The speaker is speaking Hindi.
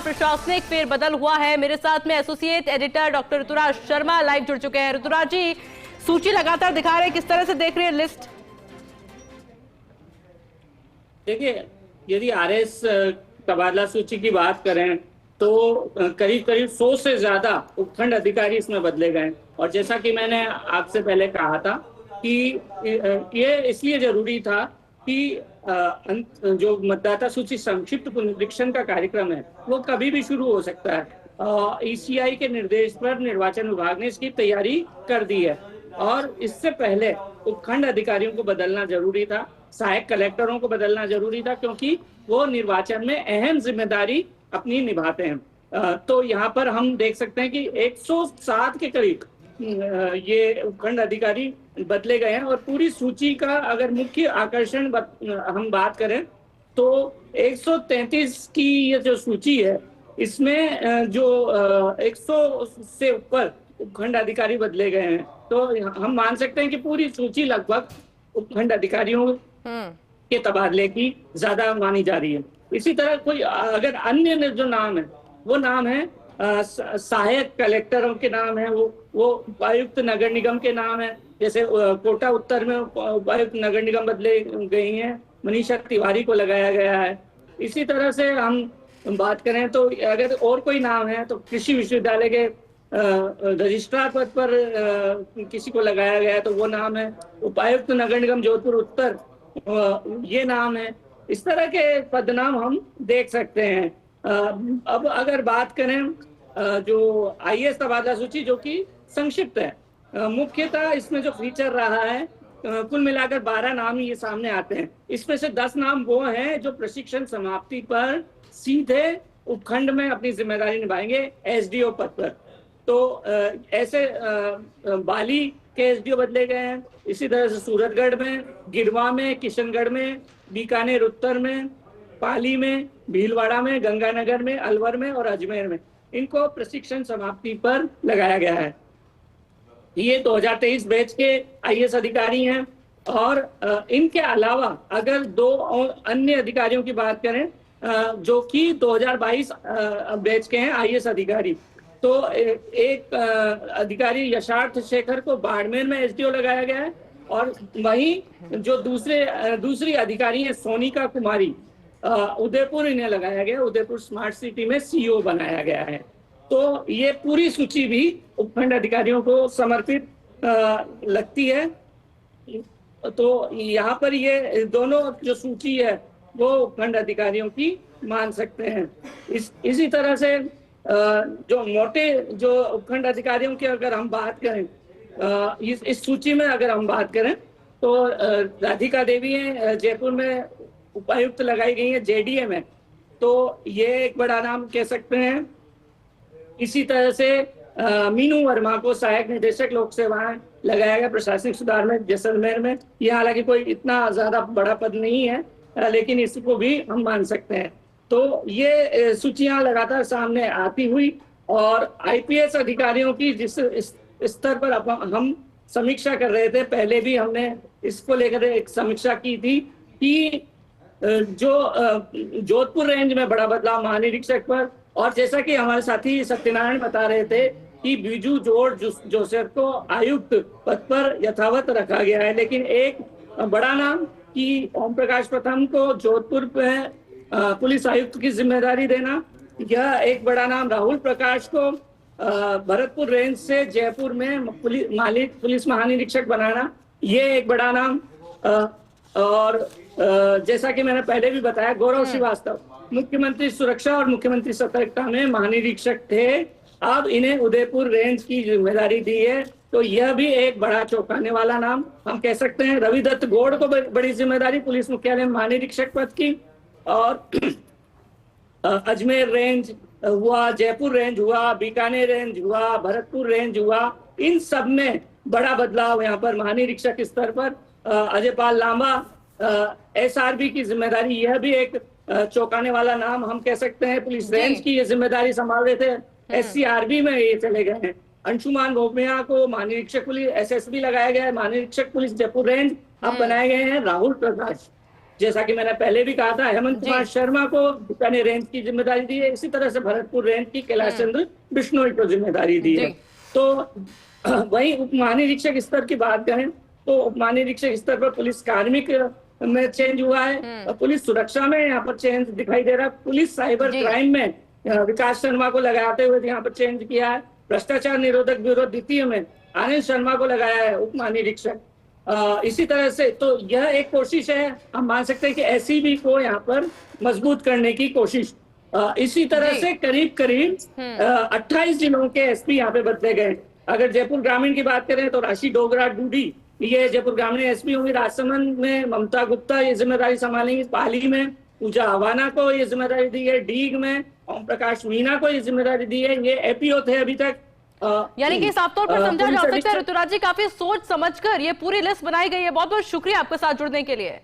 प्रशासनिक फेरबदल हुआ है। मेरे साथ में associate editor doctor Rituraj Sharma live जुड़ चुके हैं। ऋतुराज जी, सूची लगातार दिखा रहे हैं, किस तरह से देख रहे हैं लिस्ट? देखिए, यदि आरएस तबादला सूची की बात करें तो करीब करीब 100 से ज्यादा उपखंड अधिकारी इसमें बदले गए। और जैसा कि मैंने आपसे पहले कहा था कि ये इसलिए जरूरी था कि जो मतदाता सूची संक्षिप्त पुनरीक्षण का कार्यक्रम है वो कभी भी शुरू हो सकता है। ईसीआई के निर्देश पर निर्वाचन विभाग ने इसकी तैयारी कर दी है और इससे पहले उपखंड अधिकारियों को बदलना जरूरी था, सहायक कलेक्टरों को बदलना जरूरी था, क्योंकि वो निर्वाचन में अहम जिम्मेदारी अपनी निभाते हैं। तो यहाँ पर हम देख सकते हैं कि 107 के करीब ये उपखंड अधिकारी बदले गए हैं। और पूरी सूची का अगर मुख्य आकर्षण हम बात करें तो 133 की ये जो सूची है इसमें जो 100 से ऊपर उपखंड अधिकारी बदले गए हैं। तो हम मान सकते हैं कि पूरी सूची लगभग उपखंड अधिकारियों के तबादले की ज्यादा मानी जा रही है। इसी तरह कोई अगर अन्य जो नाम है वो नाम है सहायक कलेक्टरों के नाम है, वो उपायुक्त नगर निगम के नाम है। जैसे कोटा उत्तर में उपायुक्त नगर निगम बदले गई हैं, मनीषा तिवारी को लगाया गया है। इसी तरह से हम बात करें तो अगर और कोई नाम है तो कृषि विश्वविद्यालय के रजिस्ट्रार पद पर किसी को लगाया गया है तो वो नाम है उपायुक्त नगर निगम जोधपुर उत्तर, ये नाम है। इस तरह के पदनाम हम देख सकते हैं। अब अगर बात करें जो आईएएस तबादला सूची जो कि संक्षिप्त है, मुख्यतः इसमें जो फीचर रहा है कुल मिलाकर 12 नाम ये सामने आते हैं। इसमें से 10 नाम वो हैं जो प्रशिक्षण समाप्ति पर सीधे उपखंड में अपनी जिम्मेदारी निभाएंगे एसडीओ पद पर। तो ऐसे बाली के एसडीओ बदले गए हैं। इसी तरह से सूरतगढ़ में, गिरवा में, किशनगढ़ में, बीकानेर उत्तर में, पाली में, भीलवाड़ा में, गंगानगर में, अलवर में और अजमेर में इनको प्रशिक्षण समाप्ति पर लगाया गया है। ये 2023 बैच के आईएएस अधिकारी हैं। और इनके अलावा अगर 2 अन्य अधिकारियों की बात करें जो कि 2022 बैच के हैं आईएएस अधिकारी, तो एक अधिकारी यशार्थ शेखर को बाड़मेर में एसडीओ लगाया गया है और वहीं जो दूसरी अधिकारी है सोनिका कुमारी, उदयपुर इन्हें लगाया गया, उदयपुर स्मार्ट सिटी में सीईओ बनाया गया है। तो ये पूरी सूची भी उपखंड अधिकारियों को समर्पित लगती है। तो यहाँ पर ये दोनों जो सूची है वो उपखंड अधिकारियों की मान सकते हैं। इसी तरह से जो मोटे जो उपखंड अधिकारियों की अगर हम बात करें इस सूची में अगर हम बात करें तो राधिका देवी है, जयपुर में उपायुक्त लगाई गई है जेडीए में, तो ये एक बड़ा नाम कह सकते हैं। इसी तरह से मीनू वर्मा को सहायक निदेशक लोक सेवाएं लगाया गया प्रशासनिक सुधार में जैसलमेर में। ये हालांकि कोई इतना ज्यादा बड़ा पद नहीं है, लेकिन इसको भी हम मान सकते हैं। तो ये सूचियां लगातार सामने आती हुई और आईपीएस अधिकारियों की जिस स्तर पर हम समीक्षा कर रहे थे, पहले भी हमने इसको लेकर एक समीक्षा की थी कि जो जोधपुर रेंज में बड़ा बदलाव महानिरीक्षक पर, और जैसा कि हमारे साथी सत्यनारायण बता रहे थे कि बीजू जॉर्ज जोसेफ को आयुक्त पद पर यथावत रखा गया है। लेकिन एक बड़ा नाम कि ओम प्रकाश प्रथम को जोधपुर में पुलिस आयुक्त की जिम्मेदारी देना, यह एक बड़ा नाम। राहुल प्रकाश को भरतपुर रेंज से जयपुर में पुलिस महानिरीक्षक बनाना, ये एक बड़ा नाम। और जैसा कि मैंने पहले भी बताया, गौरव श्रीवास्तव मुख्यमंत्री सुरक्षा और मुख्यमंत्री सतर्कता में महानिरीक्षक थे, अब इन्हें उदयपुर रेंज की जिम्मेदारी दी है, तो यह भी एक बड़ा चौंकाने वाला नाम हम कह सकते हैं। रविदत्त गौड़ को बड़ी जिम्मेदारी पुलिस मुख्यालय महानिरीक्षक पद की। और अजमेर रेंज हुआ, जयपुर रेंज हुआ, बीकानेर रेंज हुआ, भरतपुर रेंज हुआ, इन सब में बड़ा बदलाव यहाँ पर महानिरीक्षक स्तर पर। अजयपाल लांबा एसआरबी की जिम्मेदारी, यह भी एक चौंकाने वाला नाम हम कह सकते हैं। पुलिस रेंज की ये जिम्मेदारी संभाल रहे थे, एससीआरबी में ये चले गए हैं। अंशुमान गोपनिया को महानिरीक्षक पुलिस एसएसबी लगाया गया है, महानिरीक्षक पुलिस जयपुर रेंज अब बनाए गए हैं राहुल प्रकाश। जैसा कि मैंने पहले भी कहा था, हेमंत जी। कुमार शर्मा को बीकानेर रेंज की जिम्मेदारी दी है, इसी तरह से भरतपुर रेंज की कैलाश चंद्र बिश्नोई को जिम्मेदारी दी है। जी। तो वही उप महानिरीक्षक स्तर की बात करें तो उप महानिरीक्षक स्तर पर पुलिस कार्मिक में चेंज हुआ है, और पुलिस सुरक्षा में यहाँ पर चेंज दिखाई दे रहा है। पुलिस साइबर जी। क्राइम में विकास शर्मा को लगाते हुए यहाँ पर चेंज किया है। भ्रष्टाचार निरोधक ब्यूरो द्वितीय में आनंद शर्मा को लगाया है उप महानिरीक्षक। इसी तरह से तो यह एक कोशिश है, हम मान सकते हैं कि एसीबी को यहाँ पर मजबूत करने की कोशिश। इसी तरह जी। से करीब करीब 28 जिलों के एसपी यहाँ पे बदले गए। अगर जयपुर ग्रामीण की बात करें तो राशि डोगरा डूडी ये जयपुर ग्रामीण एसपी होंगी। राजसमंद में ममता गुप्ता ये जिम्मेदारी संभालेंगी। पाली में पूजा हवाना को ये जिम्मेदारी दी है। डीग में ओम प्रकाश मीना को ये जिम्मेदारी दी है। ये एपीओ थे अभी तक। यानी कि साफ तौर पर समझा पुलिस जा सकता है अधीक्षक- ऋतुराज जी, काफी सोच समझकर ये पूरी लिस्ट बनाई गई है। बहुत बहुत शुक्रिया आपके साथ जुड़ने के लिए।